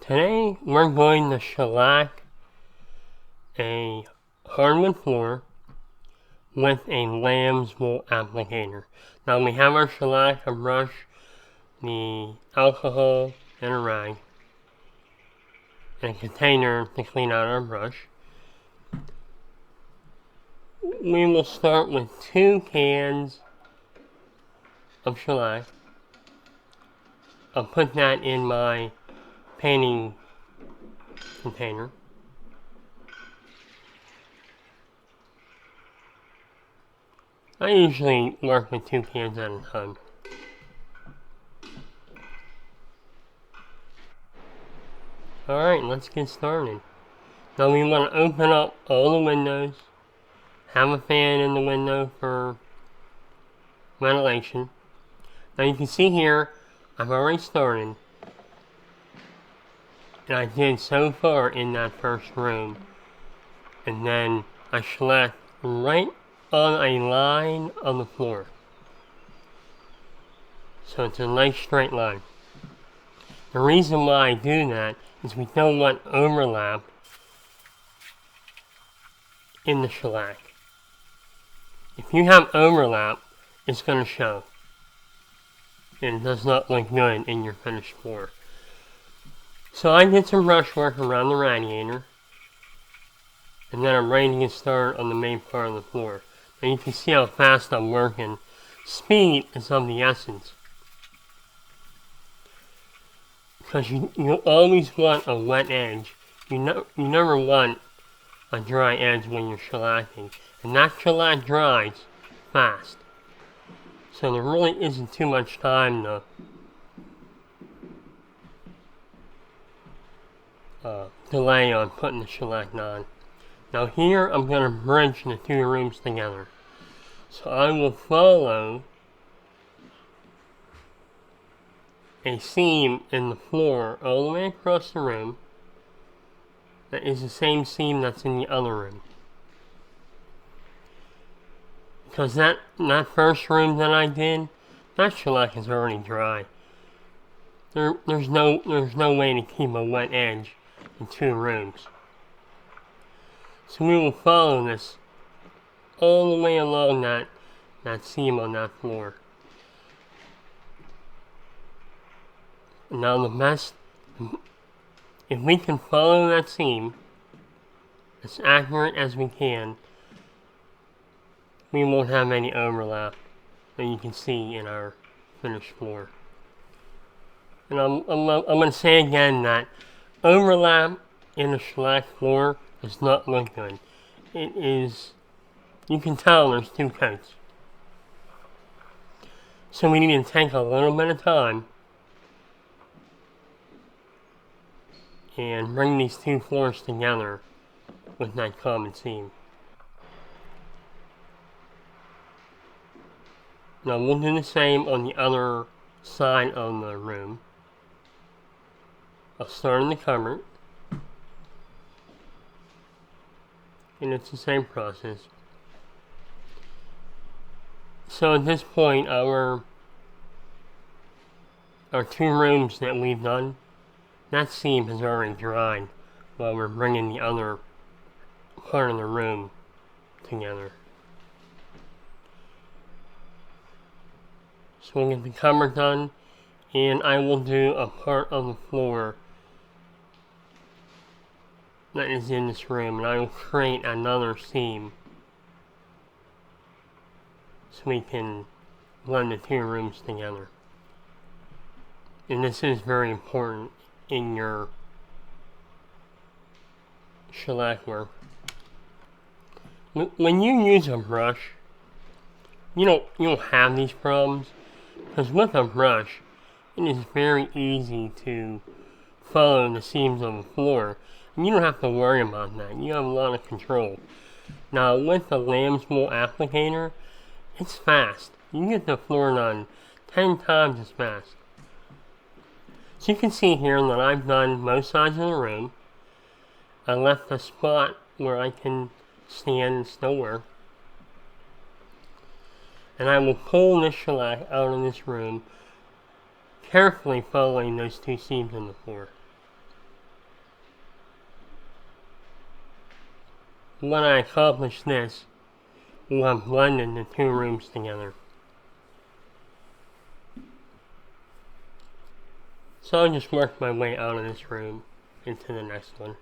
Today we're going to shellac a hardwood floor with a lamb's wool applicator. Now we have our shellac, a brush, the alcohol, and a rag, and a container to clean out our brush. We will start with 2 cans of shellac. I'll put that in my painting container. I usually work with 2 cans at a time. Alright, let's get started. Now we want to open up all the windows, have a fan in the window for ventilation. Now you can see here, I've already started, and I did so far in that first room, and then I shellacked right on a line on the floor. So it's a nice straight line. The reason why I do that is we don't want overlap in the shellac. If you have overlap, it's going to show. And it does not look good in your finished floor. So I did some brush work around the radiator, and then I'm ready to get started on the main part of the floor. And you can see how fast I'm working. Speed is of the essence. Because you always want a wet edge. You never want a dry edge when you're shellacking. And that shellac dries fast. So there really isn't too much time to delay on putting the shellac on. Now here I'm going to bridge the 2 rooms together. So I will follow a seam in the floor all the way across the room that is the same seam that's in the other room. Because that first room that I did, that shellac is already dry. There's no way to keep a wet edge in 2 rooms. So we will follow this all the way along that seam on that floor. Now the best, if we can follow that seam as accurate as we can, we won't have any overlap that you can see in our finished floor. And I'm going to say again that overlap in a shellac floor does not look good. It is, you can tell there's 2 coats. So we need to take a little bit of time and bring these 2 floors together with that common seam. Now we'll do the same on the other side of the room. I'll start in the cupboard, and it's the same process. So at this point, our 2 rooms that we've done, that seam has already dried while we're bringing the other part of the room together. So we'll get the cupboard done, and I will do a part of the floor that is in this room, and I will create another seam so we can blend the 2 rooms together. And this is very important in your shellac work. When you use a brush, you don't have these problems, because with a brush, it is very easy to follow the seams of the floor, and you don't have to worry about that. You have a lot of control. Now with the lamb's wool applicator, it's fast. You can get the floor done 10 times as fast. So you can see here that I've done most sides of the room. I left a spot where I can stand and still work. And I will pull this shellac out of this room, carefully following those 2 seams in the floor. when I accomplish this, we'll have blended the two rooms together. So I'll just work my way out of this room into the next one.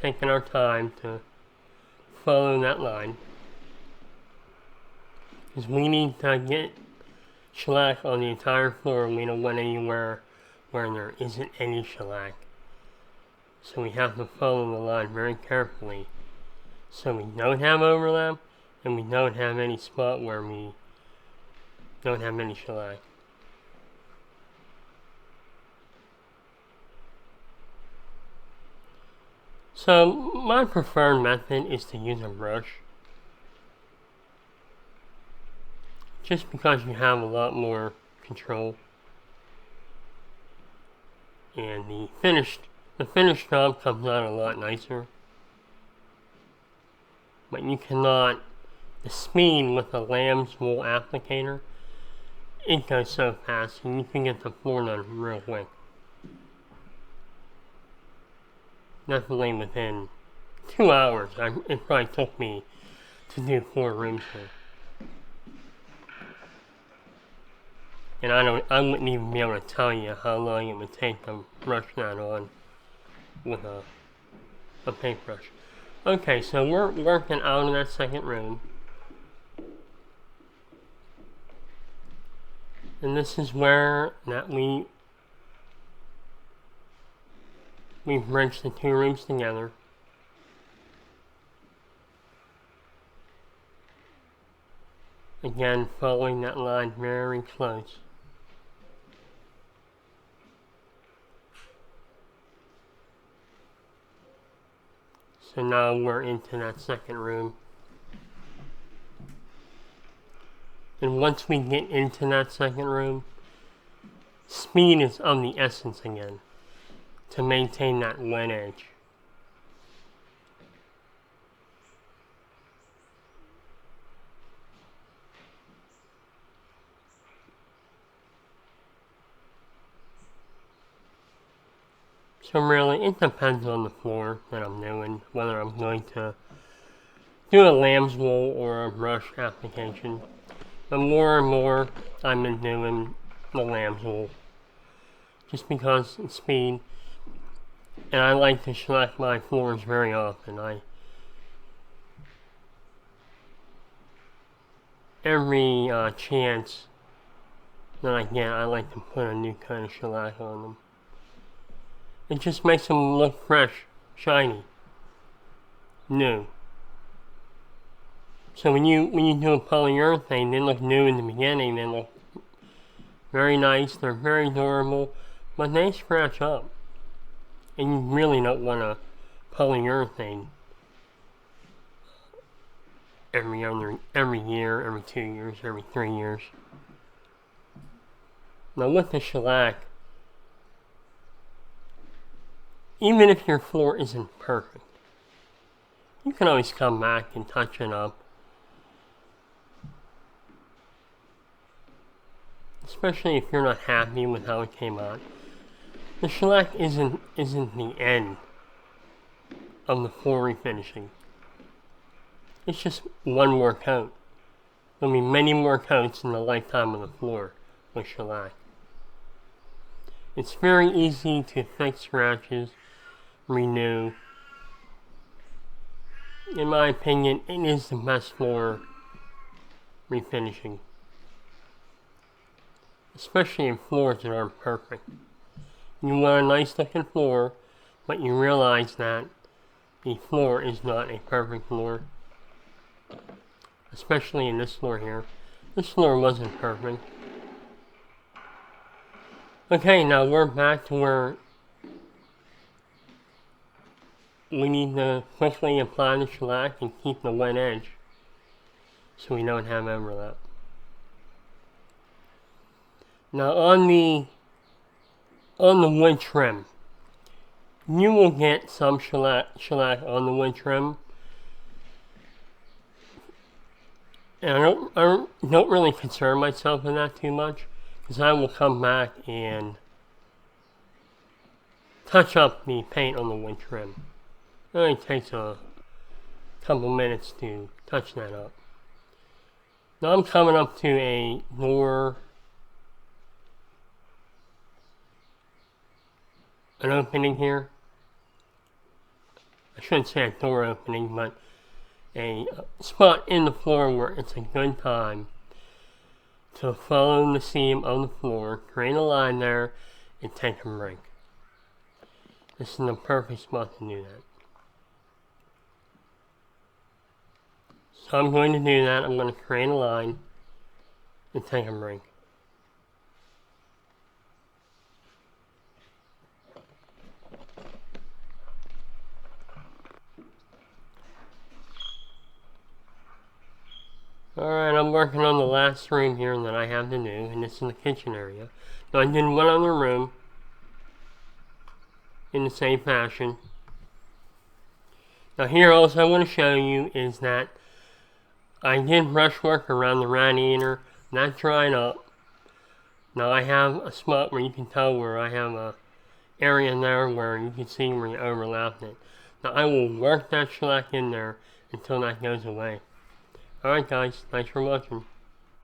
Taking our time to follow that line. Because we need to get shellac on the entire floor. We don't want anywhere where there isn't any shellac. So we have to follow the line very carefully. So we don't have overlap and we don't have any spot where we don't have any shellac. So my preferred method is to use a brush. Just because you have a lot more control. And the finished job comes out a lot nicer. But you cannot, the speed with the lamb's wool applicator, it goes so fast and you can get the floor done real quick. Definitely within 2 hours, it probably took me to do 4 rooms here. And I wouldn't even be able to tell you how long it would take to brush that on with a paintbrush. Okay, so we're working out of that second room. And this is where that we've bridged the two rooms together. Again, following that line very close. So now we're into that second room. And once we get into that second room, speed is of the essence again to maintain that wet edge. So really, it depends on the floor that I'm doing, whether I'm going to do a lamb's wool or a brush application. But more and more, I've been doing the lamb's wool, just because it's speed, and I like to shellac my floors very often. Every chance that I get, I like to put a new kind of shellac on them. It just makes them look fresh, shiny, new. So when you do a polyurethane, they look new in the beginning. They look very nice. They're very durable, but they scratch up, and you really don't want a polyurethane every year, every 2 years, every 3 years. Now with the shellac, even if your floor isn't perfect, you can always come back and touch it up. Especially if you're not happy with how it came out. The shellac isn't the end of the floor refinishing. It's just one more coat. There'll be many more coats in the lifetime of the floor with shellac. It's very easy to fix scratches, renew. In my opinion, it is the best floor refinishing. Especially in floors that aren't perfect. You want a nice looking floor, but you realize that the floor is not a perfect floor. Especially in this floor here. This floor wasn't perfect. Okay, now we're back to where we need to quickly apply the shellac and keep the wet edge so we don't have overlap. Now on the wood trim, you will get some shellac on the wood trim. And I don't really concern myself with that too much, because I will come back and touch up the paint on the wood trim. It only takes a couple minutes to touch that up. Now I'm coming up to a door, an opening here. I shouldn't say a door opening, but a spot in the floor where it's a good time to follow the seam of the floor, create a line there, and take a break. This is the perfect spot to do that. So I'm going to do that. I'm going to create a line and take a break. Alright, I'm working on the last room here that I have to do, and this is the kitchen area. Now I did one other room in the same fashion. Now here also I want to show you is that I did brushwork around the radiator. That dried up. Now I have a spot where you can tell where I have a area there where you can see where you overlapped it. Now I will work that shellac in there until that goes away. Alright guys, thanks for watching.